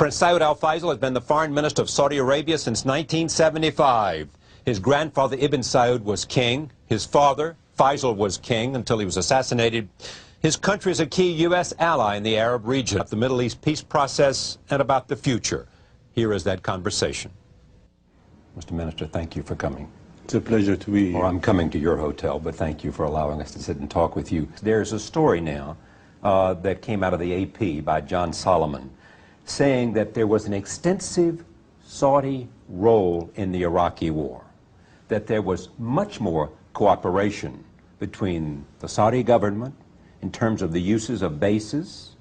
Prince Saud al-Faisal has been the foreign minister of Saudi Arabia since 1975. His grandfather Ibn Saud was king. His father, Faisal, was king until he was assassinated. His country is a key U.S. ally in the Arab region, the Middle East peace process, and about the future. Here is that conversation. Mr. Minister, thank you for coming. It's a pleasure to be here. Or I'm coming to your hotel, but thank you for allowing us to sit and talk with you. There's a story now that came out of the AP by John Solomon saying that there was an extensive Saudi role in the Iraqi war, that there was much more cooperation between the Saudi government in terms of the uses of bases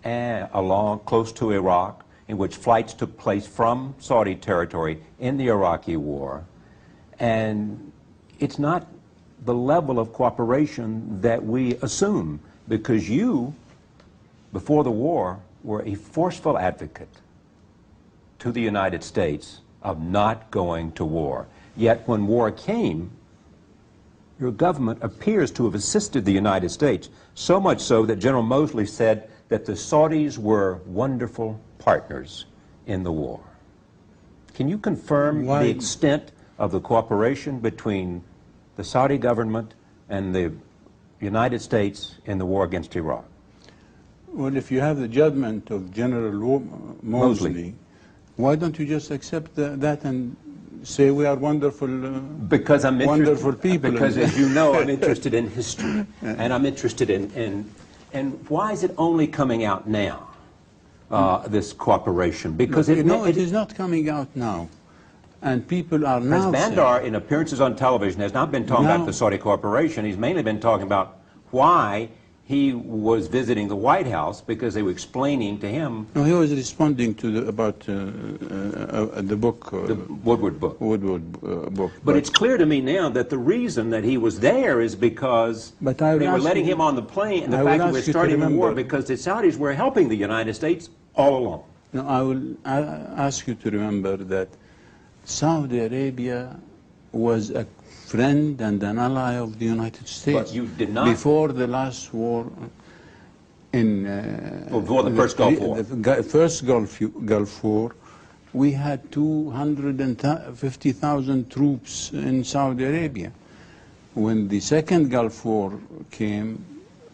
and along close to Iraq, in which flights took place from Saudi territory in the Iraqi war. And it's not the level of cooperation that we assume, because you, before the war, were a forceful advocate to the United States of not going to war. Yet when war came, your government appears to have assisted the United States, so much so that General Mosley said that the Saudis were wonderful partners in the war. Can you confirm the extent of the cooperation between the Saudi government and the United States in the war against Iraq? Well, if you have the judgment of General Mosley, why don't you just accept that and say we are wonderful, because I'm wonderful people? Because, as you know, I'm interested in history, and I'm interested in why is it only coming out now, this cooperation? Because it is not coming out now. And people are now Prince Bandar, in appearances on television, has not been talking about the Saudi cooperation. He's mainly been talking about why he was visiting the White House, because they were explaining to him. No, he was responding to about the book. The Woodward book. Book. But it's clear to me now that the reason that he was there is because they were letting him on the plane, and the fact that we're starting the war because the Saudis were helping the United States all along. No, I will ask you to remember that Saudi Arabia was a friend and an ally of the United States. But you did not. Before the last war in... before the first Gulf War. The first Gulf War, we had 250,000 troops in Saudi Arabia. When the second Gulf War came,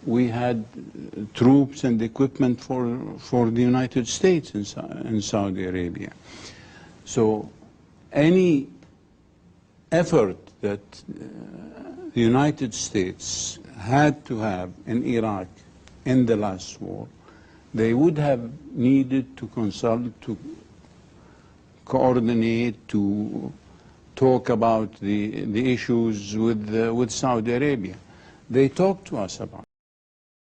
we had troops and equipment for the United States in Saudi Arabia. So any effort that the United States had to have in Iraq in the last war, they would have needed to consult, to coordinate, to talk about the issues with Saudi Arabia. They talked to us about it.